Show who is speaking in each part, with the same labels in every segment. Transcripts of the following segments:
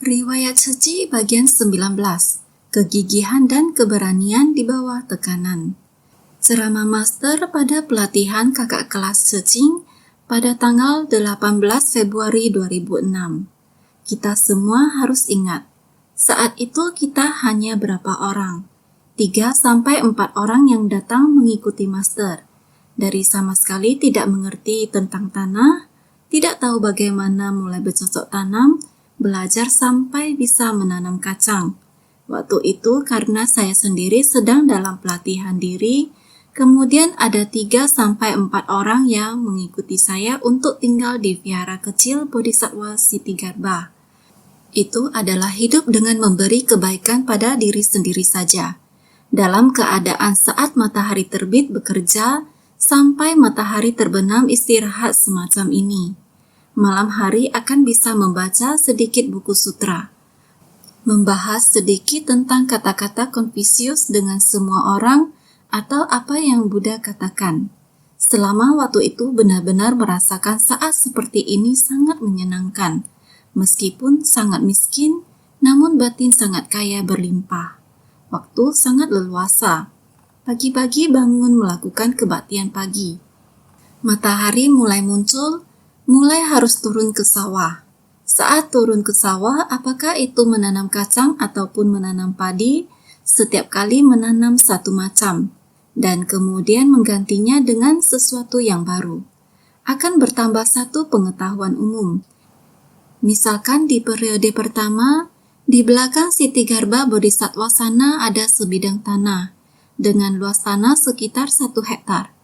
Speaker 1: Riwayat Suci bagian 19, Kegigihan dan Keberanian di bawah tekanan. Ceramah master pada pelatihan kakak kelas Secing pada tanggal 18 Februari 2006. Kita semua harus ingat, saat itu kita hanya berapa orang? 3-4 orang yang datang mengikuti master. Dari sama sekali tidak mengerti tentang tanah, tidak tahu bagaimana mulai bercocok tanam, belajar sampai bisa menanam kacang. Waktu itu karena saya sendiri sedang dalam pelatihan diri, kemudian ada 3-4 orang yang mengikuti saya untuk tinggal di vihara kecil Bodhisattva Siti Garbha. Itu adalah hidup dengan memberi kebaikan pada diri sendiri saja. Dalam keadaan saat matahari terbit bekerja, sampai matahari terbenam istirahat semacam ini. Malam hari akan bisa membaca sedikit buku sutra, membahas sedikit tentang kata-kata Konfusius dengan semua orang atau apa yang Buddha katakan. Selama waktu itu benar-benar merasakan saat seperti ini sangat menyenangkan, meskipun sangat miskin, namun batin sangat kaya berlimpah. Waktu sangat leluasa. Pagi-pagi bangun melakukan kebaktian pagi. Matahari mulai muncul, mulai harus turun ke sawah. Saat turun ke sawah, apakah itu menanam kacang ataupun menanam padi, setiap kali menanam satu macam, dan kemudian menggantinya dengan sesuatu yang baru. Akan bertambah satu pengetahuan umum. Misalkan di periode pertama, di belakang Siti Garbha Bodhisattva sana ada sebidang tanah, dengan luas tanah sekitar 1 hektar.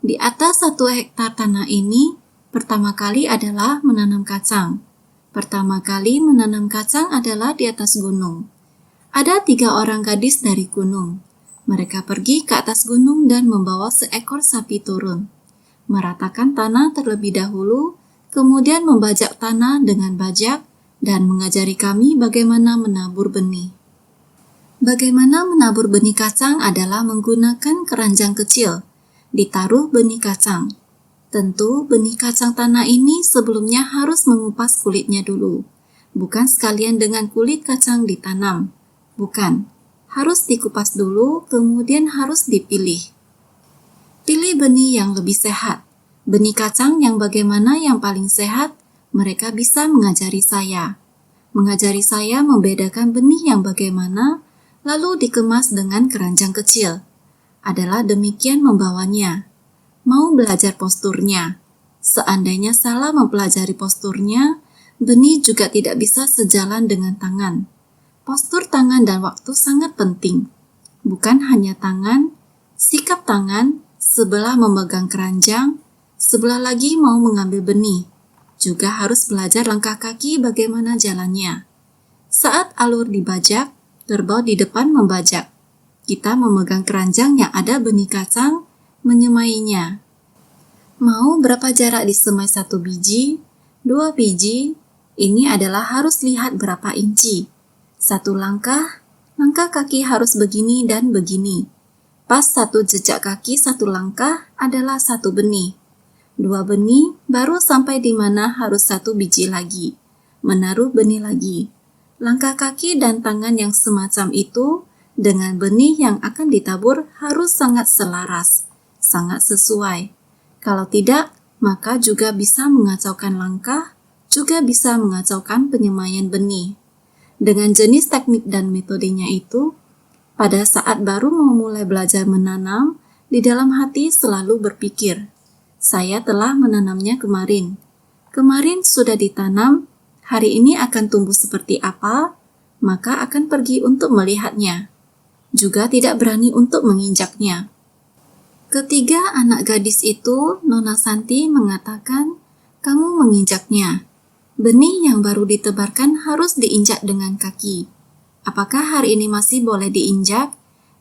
Speaker 1: Di atas 1 hektar tanah ini, pertama kali adalah menanam kacang. Pertama kali menanam kacang adalah di atas gunung. Ada 3 orang gadis dari gunung. Mereka pergi ke atas gunung dan membawa seekor sapi turun. Meratakan tanah terlebih dahulu, kemudian membajak tanah dengan bajak dan mengajari kami bagaimana menabur benih. Bagaimana menabur benih kacang adalah menggunakan keranjang kecil. Ditaruh benih kacang. Tentu benih kacang tanah ini sebelumnya harus mengupas kulitnya dulu. Bukan sekalian dengan kulit kacang ditanam. Bukan. Harus dikupas dulu, kemudian harus dipilih. Pilih benih yang lebih sehat. Benih kacang yang bagaimana yang paling sehat, mereka bisa mengajari saya. Mengajari saya membedakan benih yang bagaimana, lalu dikemas dengan keranjang kecil. Adalah demikian membawanya. Mau belajar posturnya. Seandainya salah mempelajari posturnya, benih juga tidak bisa sejalan dengan tangan. Postur tangan dan waktu sangat penting. Bukan hanya tangan, sikap tangan, sebelah memegang keranjang, sebelah lagi mau mengambil benih. Juga harus belajar langkah kaki bagaimana jalannya. Saat alur dibajak, kerbau di depan membajak. Kita memegang keranjang yang ada benih kacang, menyemainya. Mau berapa jarak disemai 1 biji, 2 biji, ini adalah harus lihat berapa inci. 1 langkah kaki harus begini dan begini. Pas 1 jejak kaki 1 langkah adalah 1 benih. 2 benih baru sampai di mana harus 1 biji lagi. Menaruh benih lagi. Langkah kaki dan tangan yang semacam itu dengan benih yang akan ditabur harus sangat selaras, sangat sesuai. Kalau tidak, maka juga bisa mengacaukan langkah, juga bisa mengacaukan penyemaian benih. Dengan jenis teknik dan metodenya itu, pada saat baru memulai belajar menanam, di dalam hati selalu berpikir, saya telah menanamnya kemarin. Kemarin sudah ditanam, hari ini akan tumbuh seperti apa, maka akan pergi untuk melihatnya. Juga tidak berani untuk menginjaknya. Ketiga anak gadis itu, Nona Santi mengatakan, kamu menginjaknya. Benih yang baru ditebarkan harus diinjak dengan kaki. Apakah hari ini masih boleh diinjak?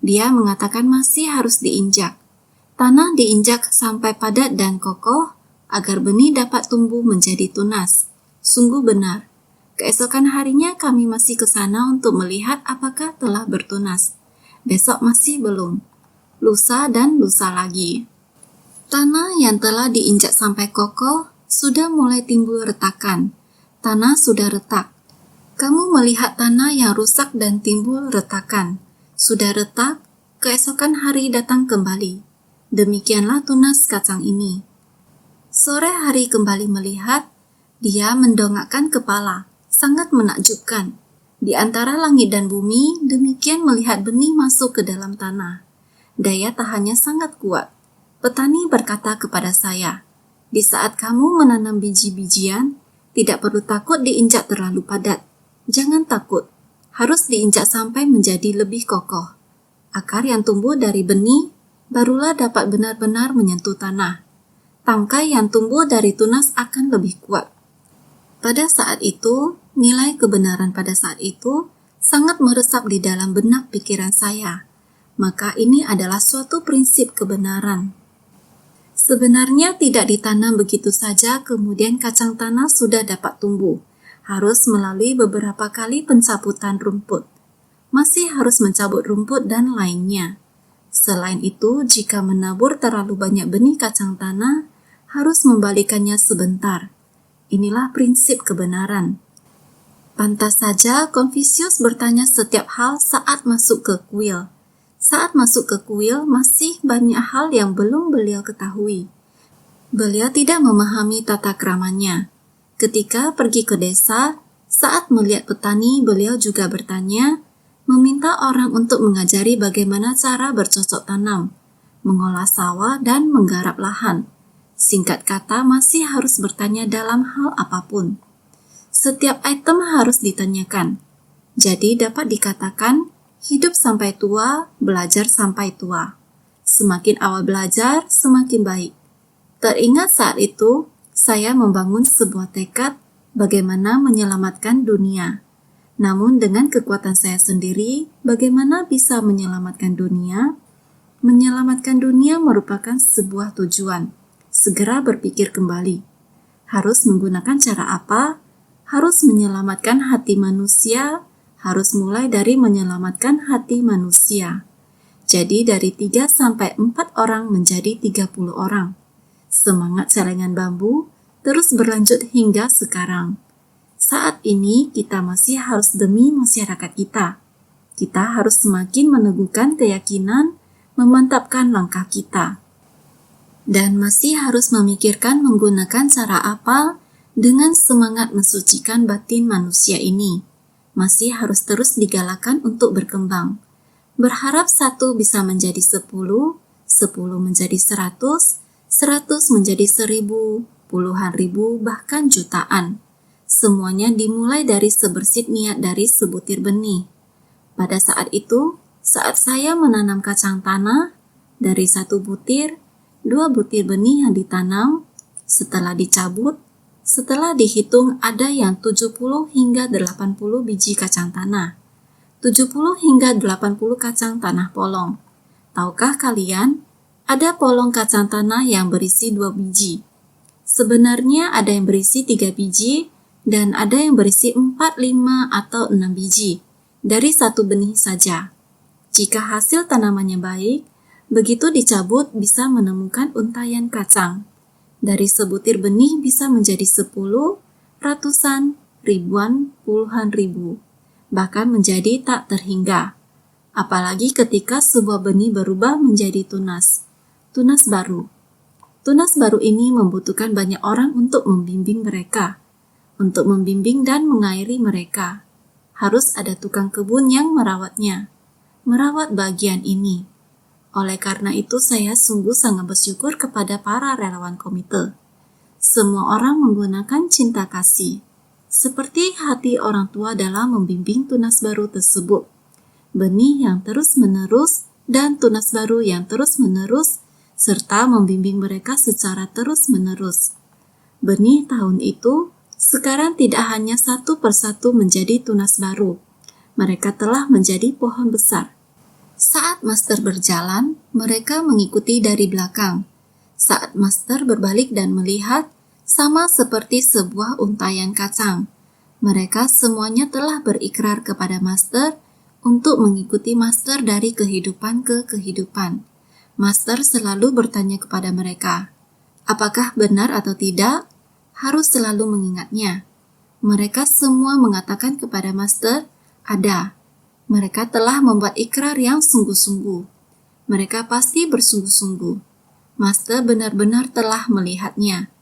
Speaker 1: Dia mengatakan masih harus diinjak. Tanah diinjak sampai padat dan kokoh, agar benih dapat tumbuh menjadi tunas. Sungguh benar. Keesokan harinya kami masih ke sana untuk melihat apakah telah bertunas. Besok masih belum. Lusa dan lusa lagi. Tanah yang telah diinjak sampai kokoh sudah mulai timbul retakan. Tanah sudah retak. Kamu melihat tanah yang rusak dan timbul retakan. Sudah retak, keesokan hari datang kembali. Demikianlah tunas kacang ini. Sore hari kembali melihat, dia mendongakkan kepala, sangat menakjubkan. Di antara langit dan bumi, demikian melihat benih masuk ke dalam tanah. Daya tahannya sangat kuat. Petani berkata kepada saya, "Di saat kamu menanam biji-bijian, tidak perlu takut diinjak terlalu padat. Jangan takut, harus diinjak sampai menjadi lebih kokoh. Akar yang tumbuh dari benih barulah dapat benar-benar menyentuh tanah. Tangkai yang tumbuh dari tunas akan lebih kuat." Pada saat itu, nilai kebenaran pada saat itu sangat meresap di dalam benak pikiran saya. Maka ini adalah suatu prinsip kebenaran. Sebenarnya tidak ditanam begitu saja kemudian kacang tanah sudah dapat tumbuh. Harus melalui beberapa kali pencabutan rumput. Masih harus mencabut rumput dan lainnya. Selain itu, jika menabur terlalu banyak benih kacang tanah, harus membalikannya sebentar. Inilah prinsip kebenaran. Pantas saja Konfusius bertanya setiap hal saat masuk ke kuil. Saat masuk ke kuil, masih banyak hal yang belum beliau ketahui. Beliau tidak memahami tata keramanya. Ketika pergi ke desa, saat melihat petani, beliau juga bertanya, meminta orang untuk mengajari bagaimana cara bercocok tanam, mengolah sawah, dan menggarap lahan. Singkat kata, masih harus bertanya dalam hal apapun. Setiap item harus ditanyakan. Jadi dapat dikatakan, hidup sampai tua, belajar sampai tua. Semakin awal belajar, semakin baik. Teringat saat itu, saya membangun sebuah tekad bagaimana menyelamatkan dunia. Namun dengan kekuatan saya sendiri, bagaimana bisa menyelamatkan dunia? Menyelamatkan dunia merupakan sebuah tujuan. Segera berpikir kembali. Harus menggunakan cara apa? Harus menyelamatkan hati manusia, harus mulai dari menyelamatkan hati manusia. Jadi dari 3 sampai 4 orang menjadi 30 orang. Semangat celengan bambu terus berlanjut hingga sekarang. Saat ini kita masih harus demi masyarakat kita. Kita harus semakin meneguhkan keyakinan, memantapkan langkah kita. Dan masih harus memikirkan menggunakan cara apa dengan semangat mensucikan batin manusia ini. Masih harus terus digalakan untuk berkembang. Berharap 1 bisa menjadi 10, 10 menjadi 100, 100 menjadi 1000, puluhan ribu, bahkan jutaan. Semuanya dimulai dari sebersit niat dari sebutir benih. Pada saat itu, saat saya menanam kacang tanah, dari 1 butir, 2 butir benih yang ditanam, setelah dicabut, setelah dihitung ada yang 70 hingga 80 biji kacang tanah. 70 hingga 80 kacang tanah polong. Tahukah kalian, ada polong kacang tanah yang berisi 2 biji. Sebenarnya ada yang berisi 3 biji dan ada yang berisi 4, 5, atau 6 biji dari 1 benih saja. Jika hasil tanamannya baik, begitu dicabut bisa menemukan untayan kacang. Dari sebutir benih bisa menjadi 10, ratusan, ribuan, puluhan ribu, bahkan menjadi tak terhingga. Apalagi ketika sebuah benih berubah menjadi tunas baru. Tunas baru ini membutuhkan banyak orang untuk membimbing mereka, untuk membimbing dan mengairi mereka. Harus ada tukang kebun yang merawatnya, merawat bagian ini. Oleh karena itu saya sungguh sangat bersyukur kepada para relawan komite. Semua orang menggunakan cinta kasih, seperti hati orang tua dalam membimbing tunas baru tersebut. Benih yang terus-menerus dan tunas baru yang terus-menerus, serta membimbing mereka secara terus-menerus. Benih tahun itu sekarang tidak hanya 1 persatu menjadi tunas baru. Mereka telah menjadi pohon besar. Saat master berjalan, mereka mengikuti dari belakang. Saat master berbalik dan melihat, sama seperti sebuah untayan kacang. Mereka semuanya telah berikrar kepada master untuk mengikuti master dari kehidupan ke kehidupan. Master selalu bertanya kepada mereka, apakah benar atau tidak? Harus selalu mengingatnya. Mereka semua mengatakan kepada Master, ada. Mereka telah membuat ikrar yang sungguh-sungguh. Mereka pasti bersungguh-sungguh. Master benar-benar telah melihatnya.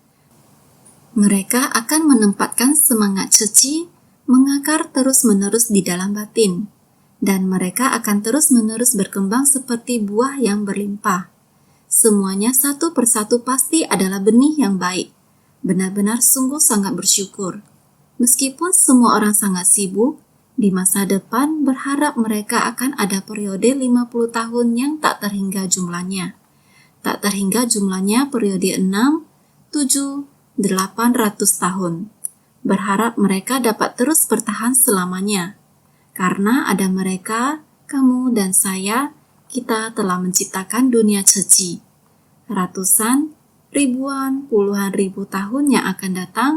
Speaker 1: Mereka akan menempatkan semangat Ceci mengakar terus-menerus di dalam batin, dan mereka akan terus-menerus berkembang seperti buah yang berlimpah. Semuanya satu persatu pasti adalah benih yang baik. Benar-benar sungguh sangat bersyukur. Meskipun semua orang sangat sibuk, di masa depan berharap mereka akan ada periode 50 tahun yang tak terhingga jumlahnya. Tak terhingga jumlahnya periode 6, 7, 800 tahun. Berharap mereka dapat terus bertahan selamanya. Karena ada mereka, kamu dan saya, kita telah menciptakan dunia Ceci. Ratusan, ribuan, puluhan ribu tahun yang akan datang,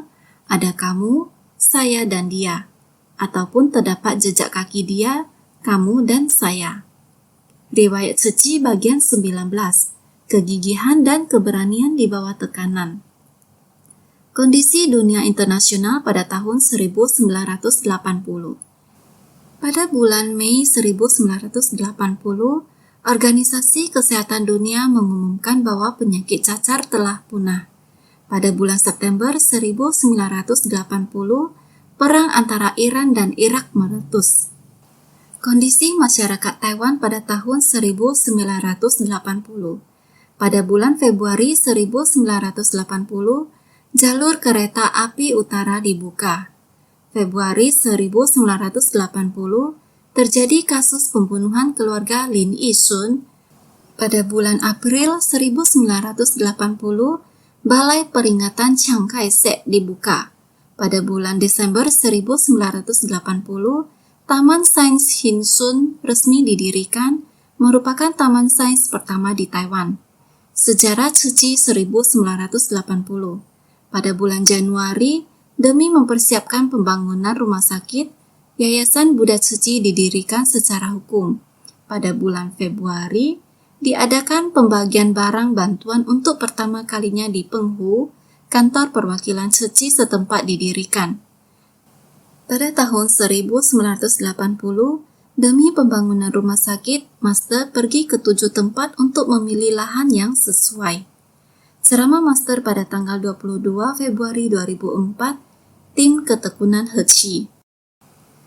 Speaker 1: ada kamu, saya dan dia, ataupun terdapat jejak kaki dia, kamu dan saya. Riwayat Ceci bagian 19, kegigihan dan keberanian di bawah tekanan. Kondisi dunia internasional pada tahun 1980. Pada bulan Mei 1980, Organisasi Kesehatan Dunia mengumumkan bahwa penyakit cacar telah punah. Pada bulan September 1980, perang antara Iran dan Irak meletus. Kondisi masyarakat Taiwan pada tahun 1980. Pada bulan Februari 1980, jalur kereta api utara dibuka. Februari 1980, terjadi kasus pembunuhan keluarga Lin Yishun. Pada bulan April 1980, Balai Peringatan Chiang Kai-shek dibuka. Pada bulan Desember 1980, Taman Sains Hinsun resmi didirikan, merupakan taman sains pertama di Taiwan. Sejarah Ceci 1980. Pada bulan Januari, demi mempersiapkan pembangunan rumah sakit, Yayasan Buddha Ceci didirikan secara hukum. Pada bulan Februari, diadakan pembagian barang bantuan untuk pertama kalinya di Penghu, kantor perwakilan Ceci setempat didirikan. Pada tahun 1980, demi pembangunan rumah sakit, Master pergi ke 7 tempat untuk memilih lahan yang sesuai. Ceramah Master pada tanggal 22 Februari 2004, tim ketekunan Heci.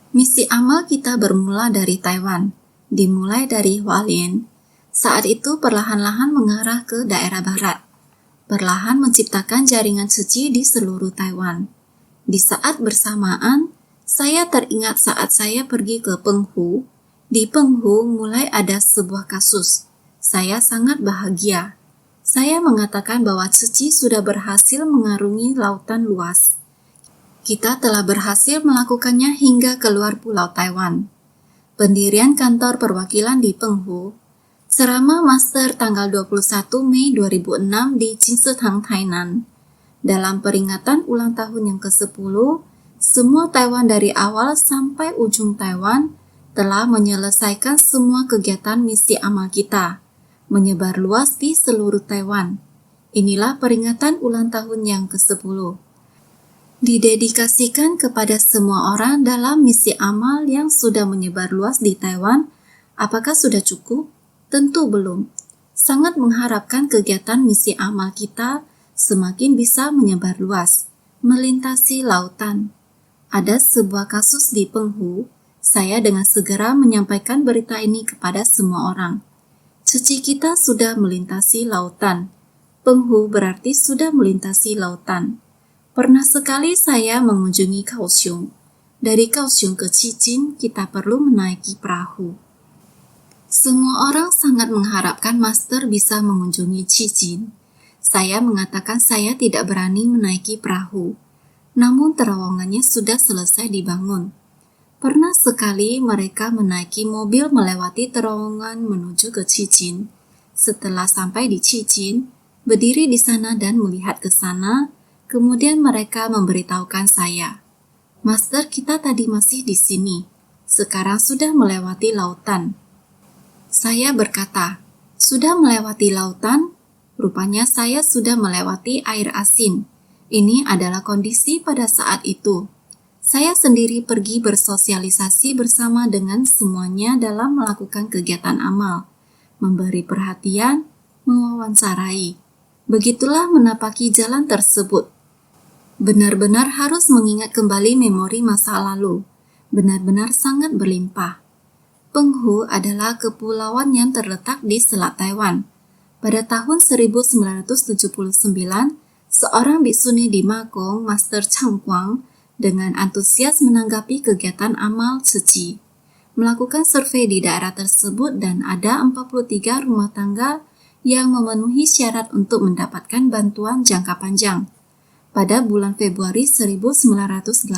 Speaker 1: Misi amal kita bermula dari Taiwan, dimulai dari Hualien. Saat itu perlahan-lahan mengarah ke daerah barat. Perlahan menciptakan jaringan Ceci di seluruh Taiwan. Di saat bersamaan, saya teringat saat saya pergi ke Penghu. Di Penghu mulai ada sebuah kasus. Saya sangat bahagia. Saya mengatakan bahwa Ceci sudah berhasil mengarungi lautan luas. Kita telah berhasil melakukannya hingga keluar pulau Taiwan. Pendirian kantor perwakilan di Penghu. Ceramah Master tanggal 21 Mei 2006 di Jinsetang, Tainan. Dalam peringatan ulang tahun yang ke-10, semua Taiwan dari awal sampai ujung Taiwan telah menyelesaikan semua kegiatan misi amal kita, menyebar luas di seluruh Taiwan. Inilah peringatan ulang tahun yang ke-10. Didedikasikan kepada semua orang dalam misi amal yang sudah menyebar luas di Taiwan. Apakah sudah cukup? Tentu belum. Sangat mengharapkan kegiatan misi amal kita semakin bisa menyebar luas, melintasi lautan. Ada sebuah kasus di Penghu. Saya dengan segera menyampaikan berita ini kepada semua orang. Ceci kita sudah melintasi lautan. Penghu berarti sudah melintasi lautan. Pernah sekali saya mengunjungi Kaohsiung. Dari Kaohsiung ke Cicin, kita perlu menaiki perahu. Semua orang sangat mengharapkan Master bisa mengunjungi Cicin. Saya mengatakan saya tidak berani menaiki perahu. Namun terowongannya sudah selesai dibangun. Pernah sekali mereka menaiki mobil melewati terowongan menuju ke Cicin. Setelah sampai di Cicin, berdiri di sana dan melihat ke sana, kemudian mereka memberitahukan saya, Master, kita tadi masih di sini. Sekarang sudah melewati lautan. Saya berkata, sudah melewati lautan? Rupanya saya sudah melewati air asin. Ini adalah kondisi pada saat itu. Saya sendiri pergi bersosialisasi bersama dengan semuanya dalam melakukan kegiatan amal, memberi perhatian, mewawancarai. Begitulah menapaki jalan tersebut. Benar-benar harus mengingat kembali memori masa lalu. Benar-benar sangat berlimpah. Penghu adalah kepulauan yang terletak di Selat Taiwan. Pada tahun 1979, seorang biksuni di Makong, Master Chang Guang, dengan antusias menanggapi kegiatan amal suci, melakukan survei di daerah tersebut dan ada 43 rumah tangga yang memenuhi syarat untuk mendapatkan bantuan jangka panjang. Pada bulan Februari 1980,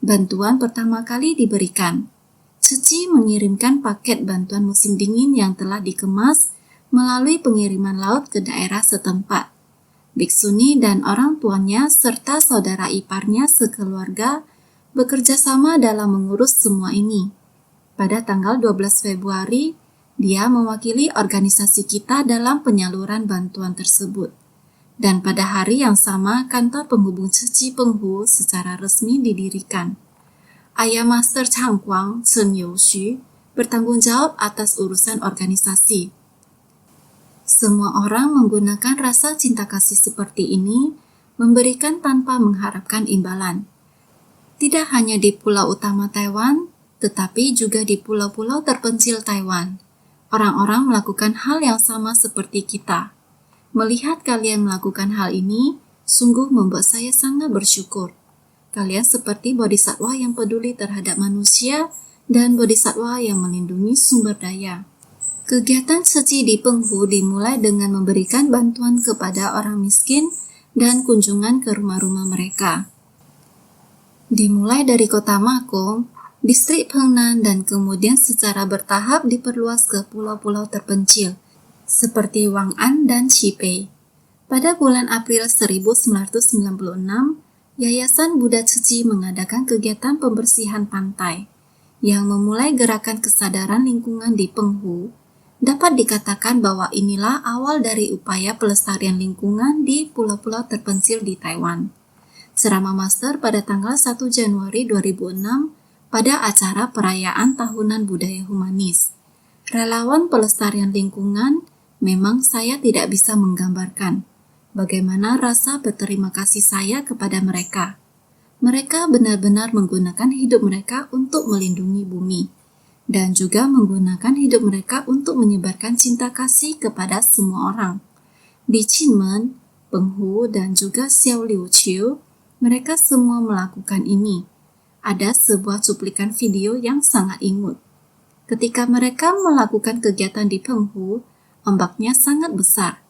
Speaker 1: bantuan pertama kali diberikan. Ceci mengirimkan paket bantuan musim dingin yang telah dikemas melalui pengiriman laut ke daerah setempat. Biksuni dan orang tuanya serta saudara iparnya sekeluarga bekerja sama dalam mengurus semua ini. Pada tanggal 12 Februari, dia mewakili organisasi kita dalam penyaluran bantuan tersebut. Dan pada hari yang sama, kantor penghubung Ceci Penghu secara resmi didirikan. Ayah Master Chang Guang, Chen Youxu, bertanggung jawab atas urusan organisasi. Semua orang menggunakan rasa cinta kasih seperti ini, memberikan tanpa mengharapkan imbalan. Tidak hanya di pulau utama Taiwan, tetapi juga di pulau-pulau terpencil Taiwan. Orang-orang melakukan hal yang sama seperti kita. Melihat kalian melakukan hal ini, sungguh membuat saya sangat bersyukur. Kalian seperti bodhisatwa yang peduli terhadap manusia dan bodhisatwa yang melindungi sumber daya. Kegiatan Ceci di Penghu dimulai dengan memberikan bantuan kepada orang miskin dan kunjungan ke rumah-rumah mereka. Dimulai dari kota Makong, distrik Pengnan dan kemudian secara bertahap diperluas ke pulau-pulau terpencil, seperti Wang'an dan Xipei. Pada bulan April 1996, Yayasan Buddha Ceci mengadakan kegiatan pembersihan pantai, yang memulai gerakan kesadaran lingkungan di Penghu. Dapat dikatakan bahwa inilah awal dari upaya pelestarian lingkungan di pulau-pulau terpencil di Taiwan. Ceramah Master pada tanggal 1 Januari 2006 pada acara perayaan Tahunan Budaya Humanis. Relawan pelestarian lingkungan, memang saya tidak bisa menggambarkan bagaimana rasa berterima kasih saya kepada mereka. Mereka benar-benar menggunakan hidup mereka untuk melindungi bumi, dan juga menggunakan hidup mereka untuk menyebarkan cinta kasih kepada semua orang. Di Kinmen, Penghu, dan juga Xiao Liu Chiu, mereka semua melakukan ini. Ada sebuah cuplikan video yang sangat imut. Ketika mereka melakukan kegiatan di Penghu, ombaknya sangat besar.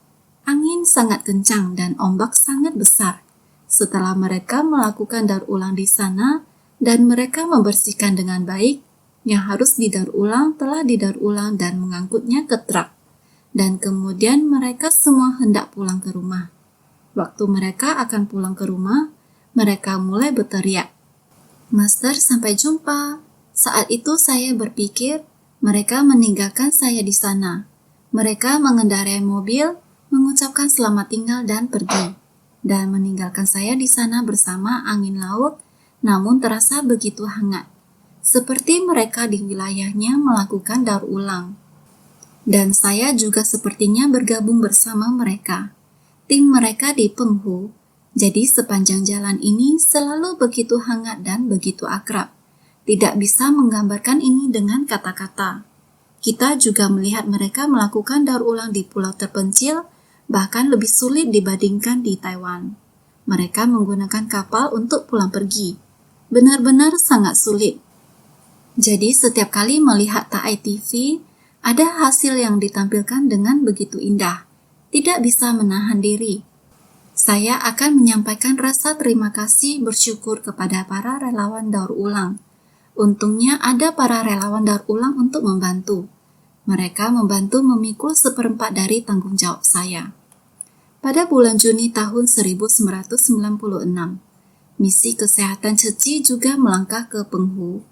Speaker 1: Angin sangat kencang dan ombak sangat besar. Setelah mereka melakukan daur ulang di sana, dan mereka membersihkan dengan baik, yang harus didaur ulang telah didaur ulang dan mengangkutnya ke truk. Dan kemudian mereka semua hendak pulang ke rumah. Waktu mereka akan pulang ke rumah, mereka mulai berteriak, "Master, sampai jumpa." Saat itu saya berpikir, mereka meninggalkan saya di sana. Mereka mengendarai mobil, mengucapkan selamat tinggal dan pergi. Dan meninggalkan saya di sana bersama angin laut, namun terasa begitu hangat. Seperti mereka di wilayahnya melakukan daur ulang. Dan saya juga sepertinya bergabung bersama mereka. Tim mereka di Penghu. Jadi sepanjang jalan ini selalu begitu hangat dan begitu akrab. Tidak bisa menggambarkan ini dengan kata-kata. Kita juga melihat mereka melakukan daur ulang di pulau terpencil, bahkan lebih sulit dibandingkan di Taiwan. Mereka menggunakan kapal untuk pulang pergi. Benar-benar sangat sulit. Jadi setiap kali melihat Taai TV, ada hasil yang ditampilkan dengan begitu indah. Tidak bisa menahan diri. Saya akan menyampaikan rasa terima kasih bersyukur kepada para relawan daur ulang. Untungnya ada para relawan daur ulang untuk membantu. Mereka membantu memikul 1/4 dari tanggung jawab saya. Pada bulan Juni tahun 1996, misi kesehatan Ceci juga melangkah ke Penghu.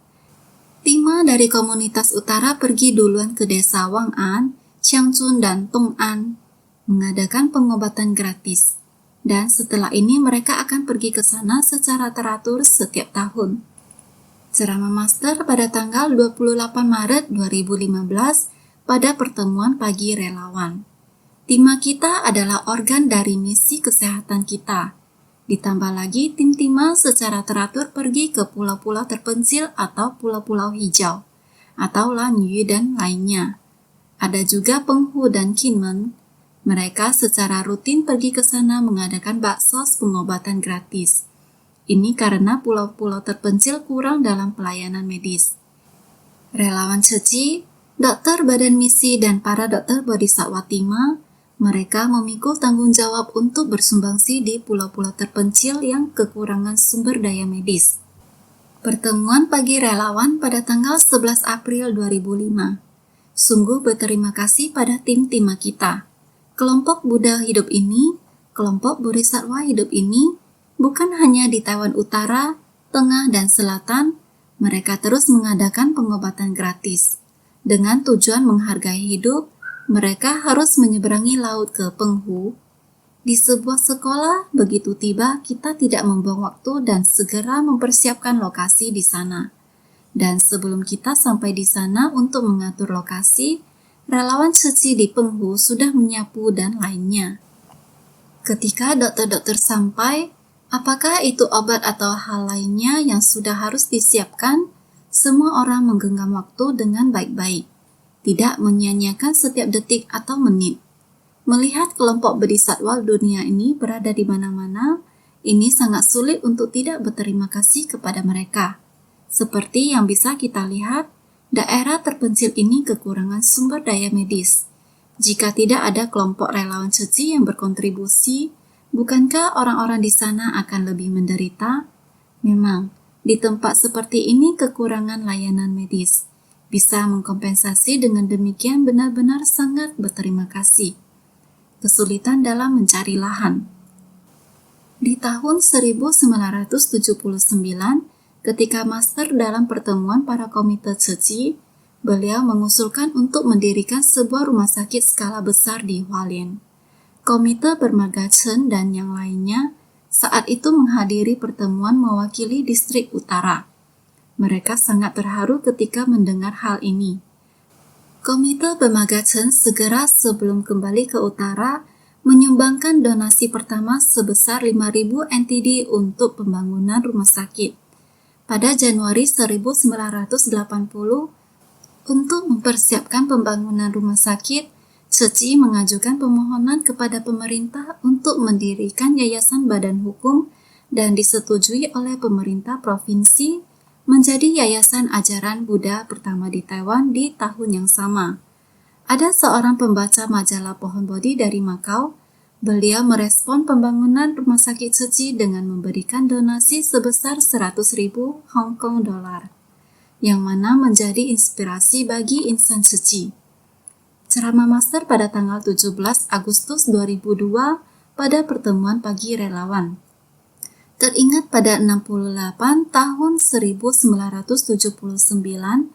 Speaker 1: 5 dari komunitas utara pergi duluan ke desa Wang'an, Qiangzhun, dan Tong'an, mengadakan pengobatan gratis. Dan setelah ini mereka akan pergi ke sana secara teratur setiap tahun. Ceramah Master pada tanggal 28 Maret 2015 pada pertemuan pagi relawan. Tema kita adalah organ dari misi kesehatan kita. Ditambah lagi tim Tima secara teratur pergi ke pulau-pulau terpencil atau pulau-pulau hijau, atau Lanyu dan lainnya. Ada juga Penghu dan Kinmen. Mereka secara rutin pergi ke sana mengadakan baksos pengobatan gratis. Ini karena pulau-pulau terpencil kurang dalam pelayanan medis. Relawan Ceci, dokter badan misi dan para dokter Bodhisattva Tima, mereka memikul tanggung jawab untuk bersumbangsi di pulau-pulau terpencil yang kekurangan sumber daya medis. Pertemuan pagi relawan pada tanggal 11 April 2005. Sungguh berterima kasih pada tim Tima kita. Kelompok Buddha hidup ini, kelompok Bodhisattva hidup ini, bukan hanya di Taiwan Utara, Tengah, dan Selatan, mereka terus mengadakan pengobatan gratis. Dengan tujuan menghargai hidup, mereka harus menyeberangi laut ke Penghu. Di sebuah sekolah, begitu tiba, kita tidak membuang waktu dan segera mempersiapkan lokasi di sana. Dan sebelum kita sampai di sana untuk mengatur lokasi, relawan Ceci di Penghu sudah menyapu dan lainnya. Ketika dokter-dokter sampai, apakah itu obat atau hal lainnya yang sudah harus disiapkan? Semua orang menggenggam waktu dengan baik-baik, tidak menyia-nyiakan setiap detik atau menit. Melihat kelompok bodhisattva dunia ini berada di mana-mana, ini sangat sulit untuk tidak berterima kasih kepada mereka. Seperti yang bisa kita lihat, daerah terpencil ini kekurangan sumber daya medis. Jika tidak ada kelompok relawan Ceci yang berkontribusi, bukankah orang-orang di sana akan lebih menderita? Memang, di tempat seperti ini kekurangan layanan medis. Bisa mengkompensasi dengan demikian benar-benar sangat berterima kasih. Kesulitan dalam mencari lahan. Di tahun 1979, ketika Master dalam pertemuan para komite Ceci, beliau mengusulkan untuk mendirikan sebuah rumah sakit skala besar di Hualien. Komite Bermarga Chen dan yang lainnya saat itu menghadiri pertemuan mewakili distrik utara. Mereka sangat terharu ketika mendengar hal ini. Komite Bermarga Chen segera sebelum kembali ke utara menyumbangkan donasi pertama sebesar 5.000 NTD untuk pembangunan rumah sakit. Pada Januari 1980, untuk mempersiapkan pembangunan rumah sakit, Ceci mengajukan permohonan kepada pemerintah untuk mendirikan yayasan badan hukum dan disetujui oleh pemerintah provinsi menjadi yayasan ajaran Buddha pertama di Taiwan di tahun yang sama. Ada seorang pembaca majalah Pohon Bodhi dari Makau. Beliau merespon pembangunan rumah sakit Ceci dengan memberikan donasi sebesar 100.000 Hong Kong dolar, yang mana menjadi inspirasi bagi insan Ceci. Ceramah Master pada tanggal 17 Agustus 2002 pada pertemuan pagi relawan. Teringat pada 68 tahun 1979,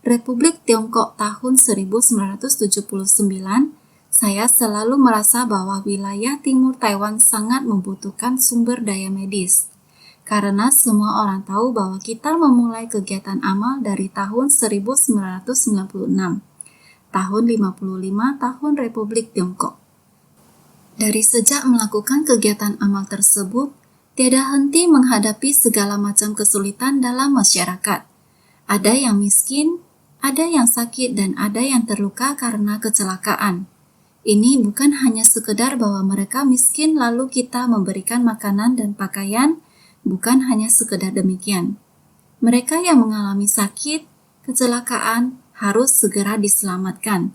Speaker 1: Republik Tiongkok tahun 1979, saya selalu merasa bahwa wilayah timur Taiwan sangat membutuhkan sumber daya medis. Karena semua orang tahu bahwa kita memulai kegiatan amal dari tahun 1996, tahun 55 tahun Republik Tiongkok. Dari sejak melakukan kegiatan amal tersebut, tiada henti menghadapi segala macam kesulitan dalam masyarakat. Ada yang miskin, ada yang sakit, dan ada yang terluka karena kecelakaan. Ini bukan hanya sekedar bahwa mereka miskin lalu kita memberikan makanan dan pakaian, bukan hanya sekedar demikian. Mereka yang mengalami sakit, kecelakaan harus segera diselamatkan,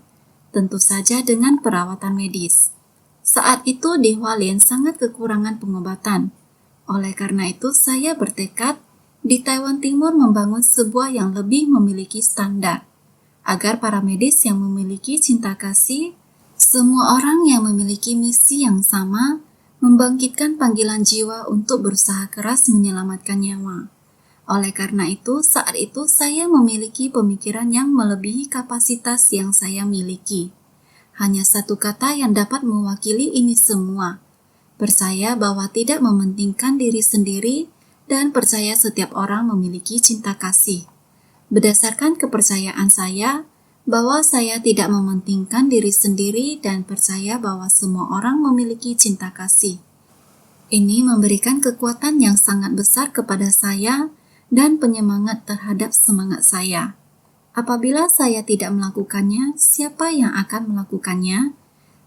Speaker 1: tentu saja dengan perawatan medis. Saat itu di Hualien sangat kekurangan pengobatan. Oleh karena itu saya bertekad di Taiwan Timur membangun sebuah yang lebih memiliki standar, agar para medis yang memiliki cinta kasih, semua orang yang memiliki misi yang sama, membangkitkan panggilan jiwa untuk berusaha keras menyelamatkan nyawa. Oleh karena itu, saat itu saya memiliki pemikiran yang melebihi kapasitas yang saya miliki. Hanya satu kata yang dapat mewakili ini semua. percaya bahwa tidak mementingkan diri sendiri, dan percaya setiap orang memiliki cinta kasih. Berdasarkan kepercayaan saya, bahwa saya tidak mementingkan diri sendiri dan percaya bahwa semua orang memiliki cinta kasih. Ini memberikan kekuatan yang sangat besar kepada saya dan penyemangat terhadap semangat saya. Apabila saya tidak melakukannya, siapa yang akan melakukannya?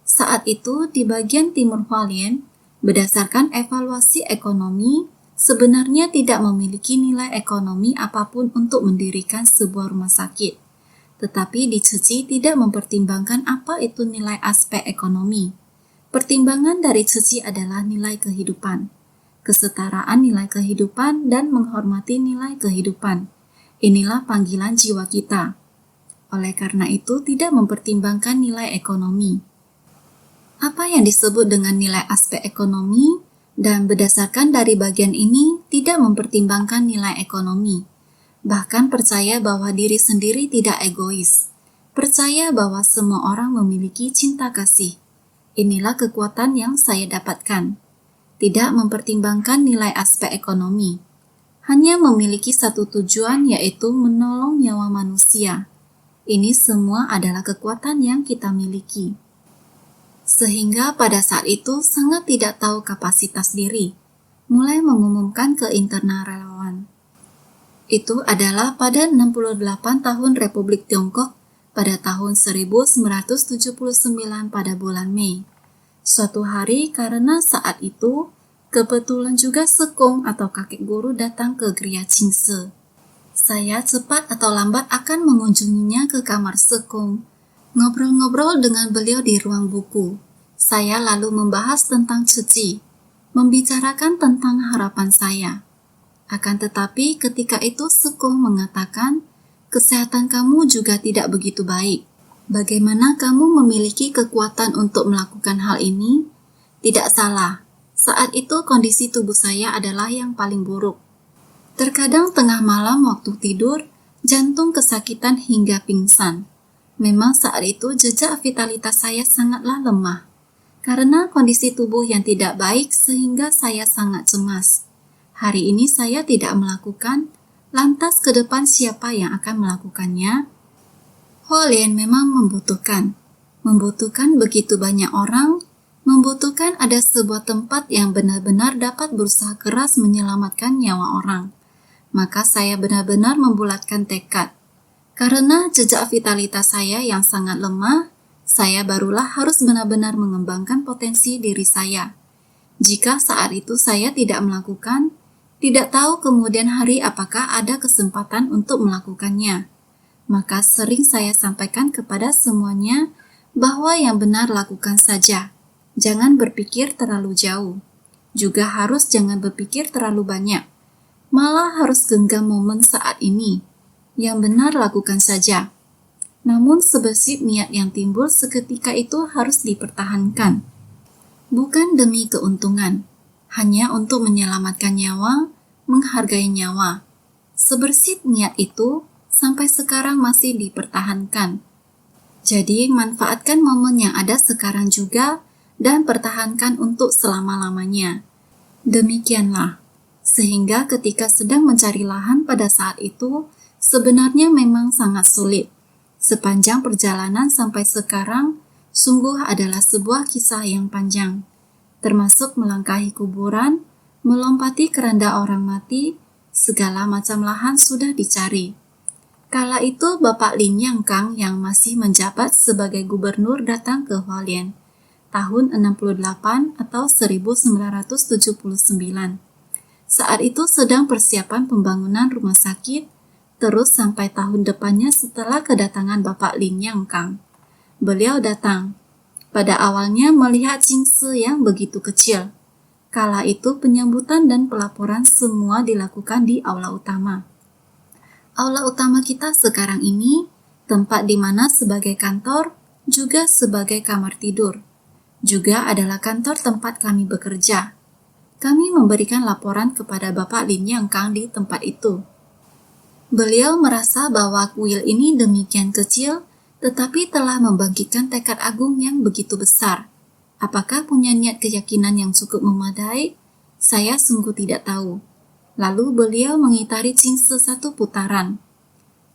Speaker 1: Saat itu, di bagian timur Hualien, berdasarkan evaluasi ekonomi, sebenarnya tidak memiliki nilai ekonomi apapun untuk mendirikan sebuah rumah sakit. Tetapi di Ceci tidak mempertimbangkan apa itu nilai aspek ekonomi. Pertimbangan dari Ceci adalah nilai kehidupan, kesetaraan nilai kehidupan, dan menghormati nilai kehidupan. Inilah panggilan jiwa kita. Oleh karena itu, tidak mempertimbangkan nilai ekonomi. Apa yang disebut dengan nilai aspek ekonomi, dan berdasarkan dari bagian ini, tidak mempertimbangkan nilai ekonomi. Bahkan percaya bahwa diri sendiri tidak egois. Percaya bahwa semua orang memiliki cinta kasih. Inilah kekuatan yang saya dapatkan. Tidak mempertimbangkan nilai aspek ekonomi. Hanya memiliki satu tujuan, yaitu menolong nyawa manusia. Ini semua adalah kekuatan yang kita miliki. Sehingga pada saat itu sangat tidak tahu kapasitas diri, mulai mengumumkan ke internal relawan. Itu adalah pada 68 tahun Republik Tiongkok pada tahun 1979 pada bulan Mei. Suatu hari karena saat itu, kebetulan juga sekong atau kakek guru datang ke Gria Qingse. Saya cepat atau lambat akan mengunjunginya ke kamar sekong. Ngobrol-ngobrol dengan beliau di ruang buku. Saya lalu membahas tentang Ceci, membicarakan tentang harapan saya. Akan tetapi ketika itu sekong mengatakan, kesehatan kamu juga tidak begitu baik. Bagaimana kamu memiliki kekuatan untuk melakukan hal ini? Tidak salah, saat itu kondisi tubuh saya adalah yang paling buruk. Terkadang tengah malam waktu tidur, jantung kesakitan hingga pingsan. Memang saat itu jejak vitalitas saya sangatlah lemah. Karena kondisi tubuh yang tidak baik sehingga saya sangat cemas. Hari ini saya tidak melakukan, lantas ke depan siapa yang akan melakukannya? Hualien memang membutuhkan begitu banyak orang, membutuhkan ada sebuah tempat yang benar-benar dapat berusaha keras menyelamatkan nyawa orang. Maka saya benar-benar membulatkan tekad. Karena jejak vitalitas saya yang sangat lemah, saya barulah harus benar-benar mengembangkan potensi diri saya. Jika saat itu saya tidak melakukan, tidak tahu kemudian hari apakah ada kesempatan untuk melakukannya. Maka sering saya sampaikan kepada semuanya bahwa yang benar lakukan saja. Jangan berpikir terlalu jauh. Juga harus jangan berpikir terlalu banyak. Malah harus genggam momen saat ini. Yang benar lakukan saja. Namun sebesit niat yang timbul seketika itu harus dipertahankan. Bukan demi keuntungan, hanya untuk menyelamatkan nyawa, menghargai nyawa. Sebersit niat itu sampai sekarang masih dipertahankan. Jadi manfaatkan momen yang ada sekarang juga dan pertahankan untuk selama-lamanya. Demikianlah, sehingga ketika sedang mencari lahan pada saat itu, sebenarnya memang sangat sulit. Sepanjang perjalanan sampai sekarang, sungguh adalah sebuah kisah yang panjang, termasuk melangkahi kuburan, melompati keranda orang mati, segala macam lahan sudah dicari. Kala itu Bapak Lin Yang Kang yang masih menjabat sebagai gubernur datang ke Hualien, tahun 68 atau 1979. Saat itu sedang persiapan pembangunan rumah sakit, terus sampai tahun depannya setelah kedatangan Bapak Lin Yang Kang. Beliau datang. Pada awalnya melihat Qingse yang begitu kecil. Kala itu penyambutan dan pelaporan semua dilakukan di aula utama. Aula utama kita sekarang ini, tempat di mana sebagai kantor, juga sebagai kamar tidur. Juga adalah kantor tempat kami bekerja. Kami memberikan laporan kepada Bapak Lin Yang Kang di tempat itu. Beliau merasa bahwa kuil ini demikian kecil, tetapi telah membangkitkan tekad agung yang begitu besar. Apakah punya niat keyakinan yang cukup memadai? Saya sungguh tidak tahu. Lalu beliau mengitari Jingse satu putaran.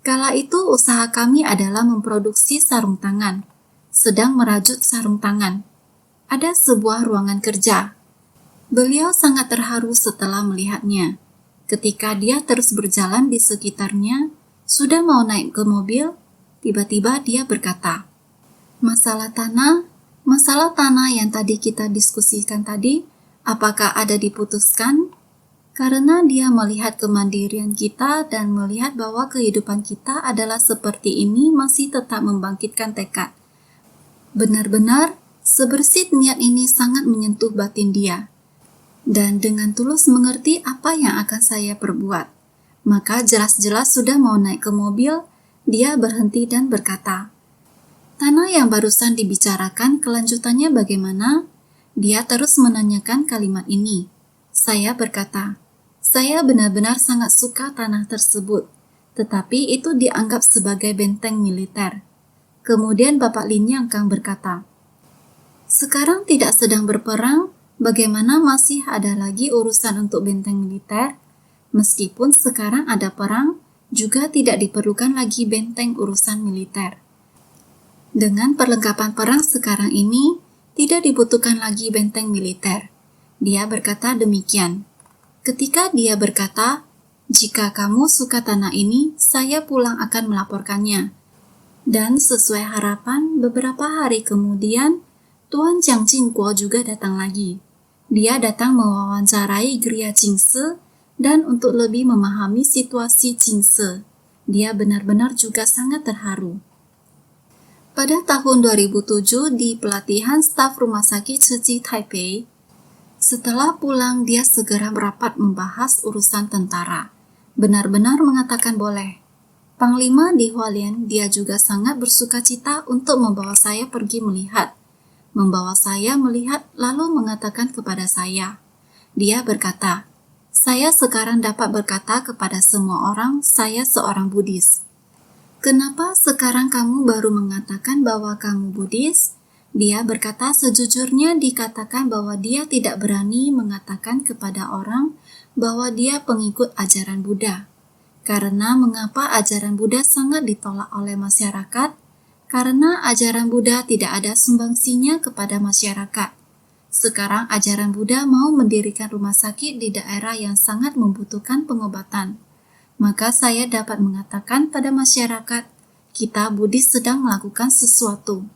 Speaker 1: Kala itu usaha kami adalah memproduksi sarung tangan, sedang merajut sarung tangan. Ada sebuah ruangan kerja. Beliau sangat terharu setelah melihatnya. Ketika dia terus berjalan di sekitarnya, sudah mau naik ke mobil, tiba-tiba dia berkata, Masalah tanah yang tadi kita diskusikan tadi, apakah ada diputuskan? Karena dia melihat kemandirian kita dan melihat bahwa kehidupan kita adalah seperti ini masih tetap membangkitkan tekad. Benar-benar, sebersih niat ini sangat menyentuh batin dia. Dan dengan tulus mengerti apa yang akan saya perbuat. Maka jelas-jelas sudah mau naik ke mobil, dia berhenti dan berkata, Tanah yang barusan dibicarakan kelanjutannya bagaimana? Dia terus menanyakan kalimat ini. Saya berkata, saya benar-benar sangat suka tanah tersebut, tetapi itu dianggap sebagai benteng militer. Kemudian Bapak Lin Yang Kang berkata, sekarang tidak sedang berperang, bagaimana masih ada lagi urusan untuk benteng militer? Meskipun sekarang ada perang, juga tidak diperlukan lagi benteng urusan militer. Dengan perlengkapan perang sekarang ini, tidak dibutuhkan lagi benteng militer. Dia berkata demikian. Ketika dia berkata, jika kamu suka tanah ini, saya pulang akan melaporkannya. Dan sesuai harapan, beberapa hari kemudian, Tuan Jiang Jingguo juga datang lagi. Dia datang mewawancarai Geria Jingse dan untuk lebih memahami situasi Jingse. Dia benar-benar juga sangat terharu. Pada tahun 2007 di pelatihan staf rumah sakit Tsinghua Taipei, setelah pulang dia segera merapat membahas urusan tentara. Benar-benar mengatakan boleh. Panglima di Hualien dia juga sangat bersukacita untuk membawa saya pergi melihat. Membawa saya melihat lalu mengatakan kepada saya. Dia berkata, saya sekarang dapat berkata kepada semua orang saya seorang Buddhis. Kenapa sekarang kamu baru mengatakan bahwa kamu Buddhis? Dia berkata sejujurnya dikatakan bahwa dia tidak berani mengatakan kepada orang bahwa dia pengikut ajaran Buddha. Karena mengapa ajaran Buddha sangat ditolak oleh masyarakat? Karena ajaran Buddha tidak ada sumbangsinya kepada masyarakat. Sekarang ajaran Buddha mau mendirikan rumah sakit di daerah yang sangat membutuhkan pengobatan. Maka saya dapat mengatakan pada masyarakat, kita Buddhis sedang melakukan sesuatu.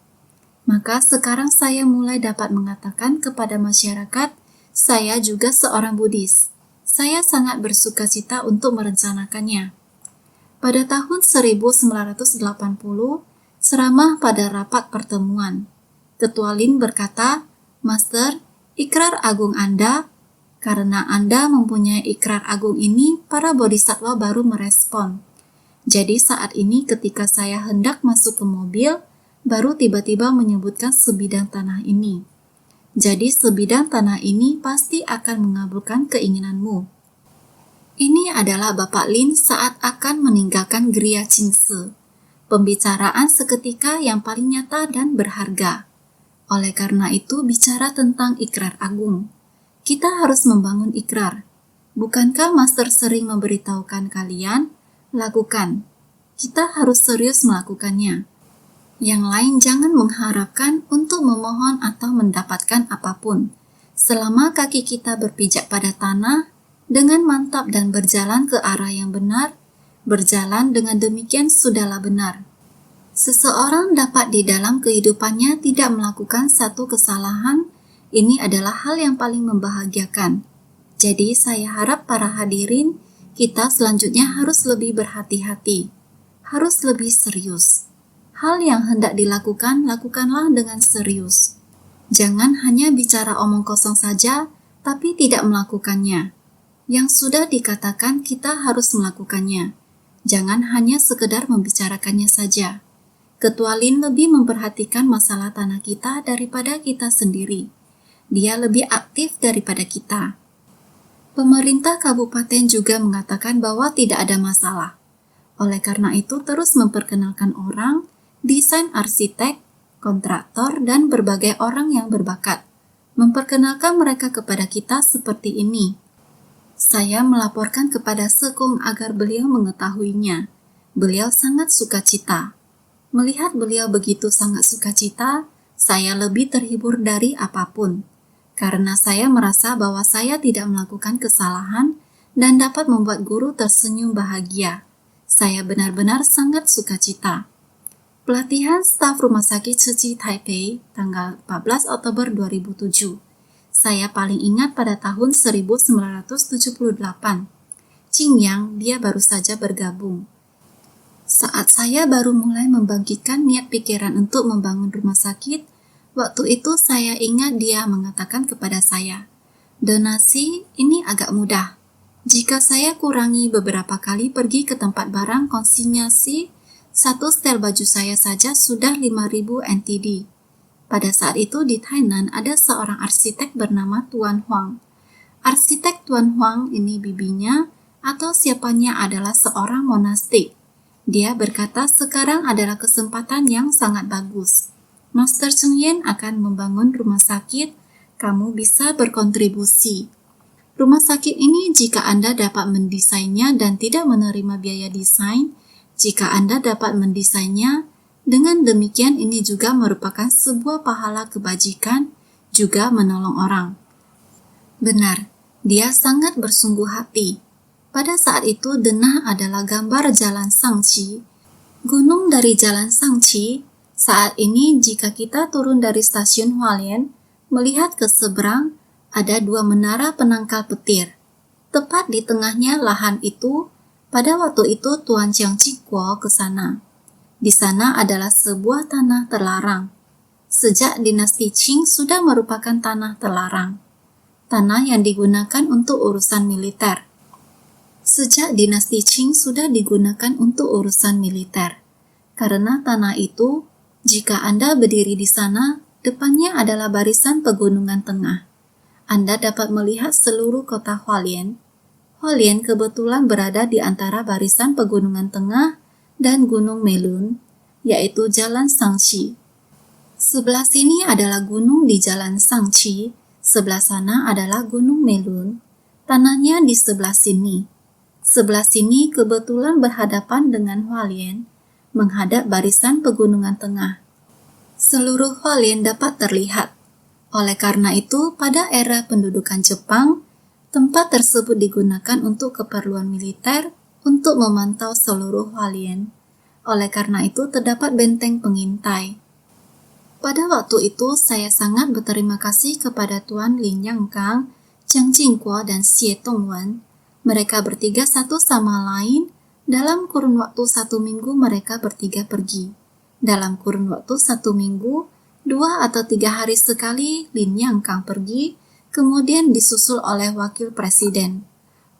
Speaker 1: Maka sekarang saya mulai dapat mengatakan kepada masyarakat, saya juga seorang Buddhis. Saya sangat bersukacita untuk merencanakannya. Pada tahun 1980, ceramah pada rapat pertemuan, Ketua Lin berkata, Master, ikrar agung Anda, karena Anda mempunyai ikrar agung ini, para bodhisattva baru merespon. Jadi saat ini ketika saya hendak masuk ke mobil, baru tiba-tiba menyebutkan sebidang tanah ini. Jadi sebidang tanah ini pasti akan mengabulkan keinginanmu. Ini adalah Bapak Lin saat akan meninggalkan Geria Jingse. Pembicaraan seketika yang paling nyata dan berharga. Oleh karena itu bicara tentang ikrar agung. Kita harus membangun ikrar. Bukankah Master sering memberitahukan kalian? Lakukan. Kita harus serius melakukannya. Yang lain jangan mengharapkan untuk memohon atau mendapatkan apapun. Selama kaki kita berpijak pada tanah, dengan mantap dan berjalan ke arah yang benar, berjalan dengan demikian sudahlah benar. Seseorang dapat di dalam kehidupannya tidak melakukan satu kesalahan, ini adalah hal yang paling membahagiakan. Jadi saya harap para hadirin, kita selanjutnya harus lebih berhati-hati, harus lebih serius. Hal yang hendak dilakukan, lakukanlah dengan serius. Jangan hanya bicara omong kosong saja, tapi tidak melakukannya. Yang sudah dikatakan kita harus melakukannya. Jangan hanya sekedar membicarakannya saja. Ketua Lin lebih memperhatikan masalah tanah kita daripada kita sendiri. Dia lebih aktif daripada kita. Pemerintah kabupaten juga mengatakan bahwa tidak ada masalah. Oleh karena itu terus memperkenalkan orang, desain arsitek, kontraktor, dan berbagai orang yang berbakat. Memperkenalkan mereka kepada kita seperti ini. Saya melaporkan kepada Sekung agar beliau mengetahuinya. Beliau sangat sukacita. Melihat beliau begitu sangat sukacita, saya lebih terhibur dari apapun. Karena saya merasa bahwa saya tidak melakukan kesalahan dan dapat membuat guru tersenyum bahagia. Saya benar-benar sangat sukacita. Pelatihan staf Rumah Sakit Tzu Chi Taipei, tanggal 14 Oktober 2007. Saya paling ingat pada tahun 1978. Jing Yang, dia baru saja bergabung. Saat saya baru mulai membangkitkan niat pikiran untuk membangun rumah sakit, waktu itu saya ingat dia mengatakan kepada saya, "Donasi ini agak mudah. Jika saya kurangi beberapa kali pergi ke tempat barang konsinyasi, satu setel baju saya saja sudah 5.000 NTD. Pada saat itu di Tainan ada seorang arsitek bernama Tuan Huang. Arsitek Tuan Huang ini bibinya atau siapanya adalah seorang monastik. Dia berkata sekarang adalah kesempatan yang sangat bagus. Master Cheng Yen akan membangun rumah sakit, kamu bisa berkontribusi. Rumah sakit ini jika Anda dapat mendesainnya dan tidak menerima biaya desain, jika Anda dapat mendesainnya, dengan demikian ini juga merupakan sebuah pahala kebajikan, juga menolong orang." Benar, dia sangat bersungguh hati. Pada saat itu denah adalah gambar Jalan Shangqi. Gunung dari Jalan Shangqi, saat ini jika kita turun dari stasiun Hualien, melihat ke seberang, ada dua menara penangkal petir. Tepat di tengahnya lahan itu, pada waktu itu Tuan Jiang Jikuo ke sana. Di sana adalah sebuah tanah terlarang. Sejak dinasti Qing sudah merupakan tanah terlarang. Tanah yang digunakan untuk urusan militer. Sejak dinasti Qing sudah digunakan untuk urusan militer. Karena tanah itu, jika Anda berdiri di sana, depannya adalah barisan pegunungan tengah. Anda dapat melihat seluruh kota Hualien. Hualien kebetulan berada di antara barisan pegunungan tengah dan Gunung Melun, yaitu Jalan Shangqi. Sebelah sini adalah gunung di Jalan Shangqi, sebelah sana adalah Gunung Melun. Tanahnya di sebelah sini. Sebelah sini kebetulan berhadapan dengan Hualien, menghadap barisan pegunungan tengah. Seluruh Hualien dapat terlihat. Oleh karena itu, pada era pendudukan Jepang, tempat tersebut digunakan untuk keperluan militer untuk memantau seluruh Hualien. Oleh karena itu, terdapat benteng pengintai. Pada waktu itu, saya sangat berterima kasih kepada Tuan Lin Yang Kang, Jiang Jingguo, dan Xie Tongwen. Mereka bertiga satu sama lain, dalam kurun waktu 1 minggu mereka bertiga pergi. Dalam kurun waktu 1 minggu, 2 atau 3 hari sekali Lin Yang Kang pergi, kemudian disusul oleh Wakil Presiden.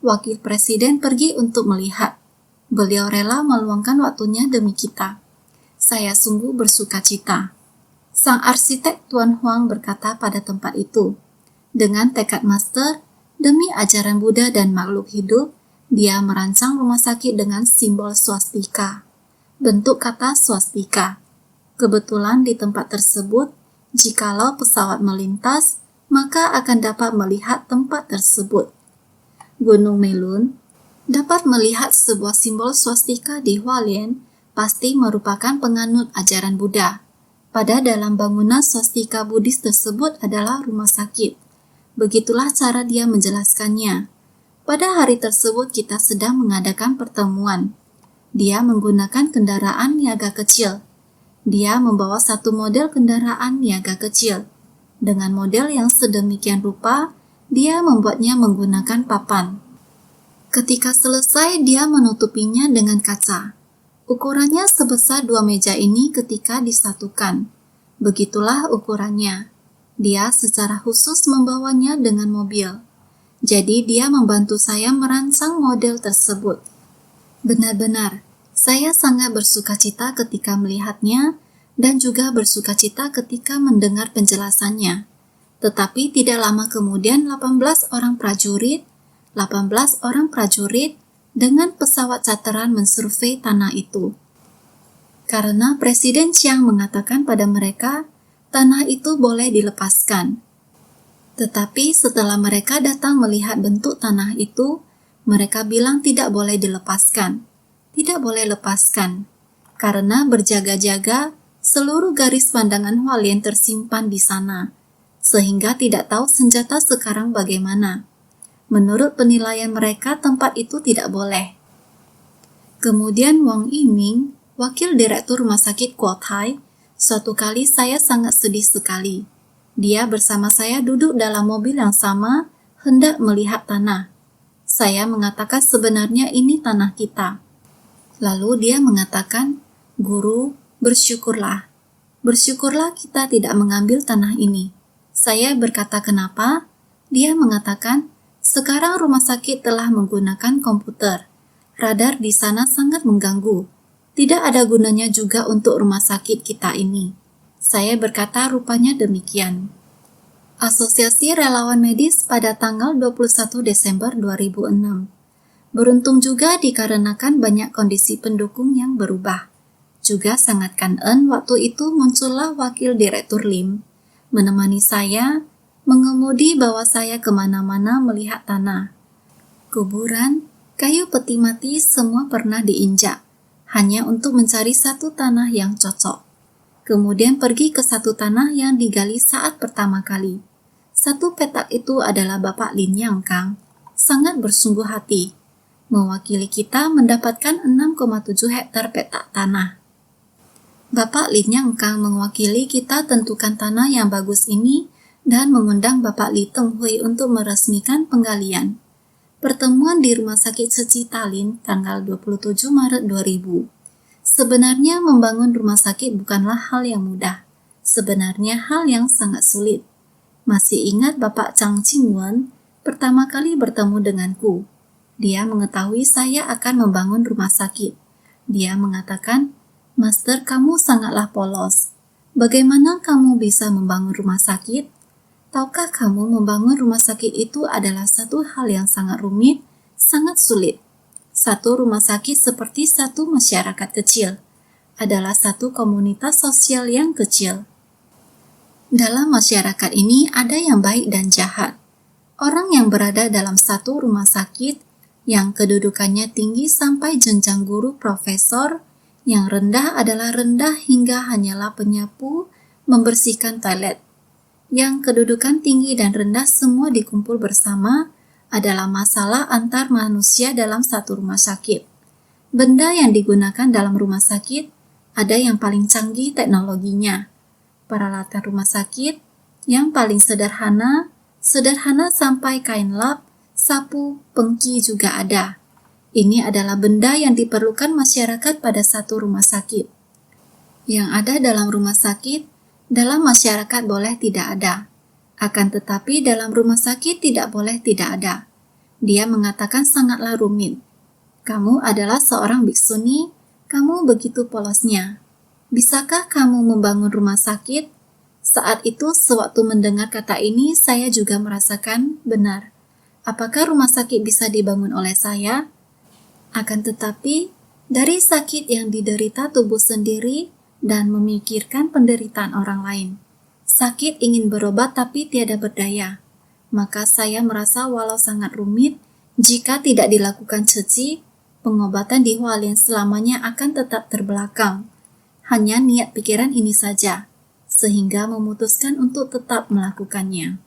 Speaker 1: Wakil Presiden pergi untuk melihat. Beliau rela meluangkan waktunya demi kita. Saya sungguh bersukacita. Sang arsitek Tuan Huang berkata pada tempat itu, dengan tekad master, demi ajaran Buddha dan makhluk hidup, dia merancang rumah sakit dengan simbol swastika. Bentuk kata swastika. Kebetulan di tempat tersebut, jikalau pesawat melintas, maka akan dapat melihat tempat tersebut. Gunung Melun dapat melihat sebuah simbol swastika di Hualien, pasti merupakan penganut ajaran Buddha. Pada dalam bangunan swastika Buddhis tersebut adalah rumah sakit. Begitulah cara dia menjelaskannya. Pada hari tersebut kita sedang mengadakan pertemuan. Dia menggunakan kendaraan niaga kecil. Dia membawa satu model kendaraan niaga kecil. Dengan model yang sedemikian rupa, dia membuatnya menggunakan papan. Ketika selesai, dia menutupinya dengan kaca. Ukurannya sebesar 2 meja ini ketika disatukan. Begitulah ukurannya. Dia secara khusus membawanya dengan mobil. Jadi dia membantu saya merancang model tersebut. Benar-benar, saya sangat bersukacita ketika melihatnya dan juga bersukacita ketika mendengar penjelasannya. Tetapi tidak lama kemudian 18 orang prajurit dengan pesawat charteran mensurvei tanah itu. karena Presiden Chiang mengatakan pada mereka tanah itu boleh dilepaskan. Tetapi setelah mereka datang melihat bentuk tanah itu, mereka bilang tidak boleh dilepaskan. Tidak boleh lepaskan, karena berjaga-jaga seluruh garis pandangan Hualien tersimpan di sana, sehingga tidak tahu senjata sekarang bagaimana. Menurut penilaian mereka, tempat itu tidak boleh. Kemudian Wang Yiming, wakil direktur rumah sakit Guotai, suatu kali saya sangat sedih sekali. Dia bersama saya duduk dalam mobil yang sama, hendak melihat tanah. Saya mengatakan sebenarnya ini tanah kita. Lalu dia mengatakan, "Guru, bersyukurlah. Bersyukurlah kita tidak mengambil tanah ini." Saya berkata kenapa? Dia mengatakan, "Sekarang rumah sakit telah menggunakan komputer. Radar di sana sangat mengganggu. Tidak ada gunanya juga untuk rumah sakit kita ini." Saya berkata rupanya demikian. Asosiasi Relawan Medis pada tanggal 21 Desember 2006. Beruntung juga dikarenakan banyak kondisi pendukung yang berubah. Juga sangat kangen waktu itu muncullah wakil direktur Lim, menemani saya, mengemudi bawa saya kemana-mana melihat tanah. Kuburan, kayu peti mati semua pernah diinjak, hanya untuk mencari satu tanah yang cocok. Kemudian pergi ke satu tanah yang digali saat pertama kali. Satu petak itu adalah Bapak Lin Yang Kang, sangat bersungguh hati. Mewakili kita mendapatkan 6,7 hektar petak tanah. Bapak Lin Yang Kang mewakili kita tentukan tanah yang bagus ini dan mengundang Bapak Li Teng Hui untuk meresmikan penggalian. Pertemuan di Rumah Sakit Seci Talin tanggal 27 Maret 2000. Sebenarnya membangun rumah sakit bukanlah hal yang mudah. Sebenarnya hal yang sangat sulit. Masih ingat Bapak Chang Ching-wen pertama kali bertemu denganku. Dia mengetahui saya akan membangun rumah sakit. Dia mengatakan, "Master, kamu sangatlah polos. Bagaimana kamu bisa membangun rumah sakit? Tahukah kamu membangun rumah sakit itu adalah satu hal yang sangat rumit, sangat sulit. Satu rumah sakit seperti satu masyarakat kecil, adalah satu komunitas sosial yang kecil. Dalam masyarakat ini ada yang baik dan jahat. Orang yang berada dalam satu rumah sakit, yang kedudukannya tinggi sampai jenjang guru profesor, yang rendah adalah rendah hingga hanyalah penyapu, membersihkan toilet. Yang kedudukan tinggi dan rendah semua dikumpul bersama, adalah masalah antar manusia dalam satu rumah sakit. Benda yang digunakan dalam rumah sakit, ada yang paling canggih teknologinya. Peralatan rumah sakit, yang paling sederhana sampai kain lap, sapu, pengki juga ada. Ini adalah benda yang diperlukan masyarakat pada satu rumah sakit. Yang ada dalam rumah sakit, dalam masyarakat boleh tidak ada. Akan tetapi dalam rumah sakit tidak boleh tidak ada. Dia mengatakan sangatlah rumit. Kamu adalah seorang biksuni, kamu begitu polosnya. Bisakah kamu membangun rumah sakit? Saat itu, sewaktu mendengar kata ini, saya juga merasakan benar. Apakah rumah sakit bisa dibangun oleh saya? Akan tetapi, dari sakit yang diderita tubuh sendiri dan memikirkan penderitaan orang lain. Sakit ingin berobat tapi tiada berdaya. Maka saya merasa walau sangat rumit, jika tidak dilakukan ceci, pengobatan di Hualien selamanya akan tetap terbelakang. Hanya niat pikiran ini saja, sehingga memutuskan untuk tetap melakukannya.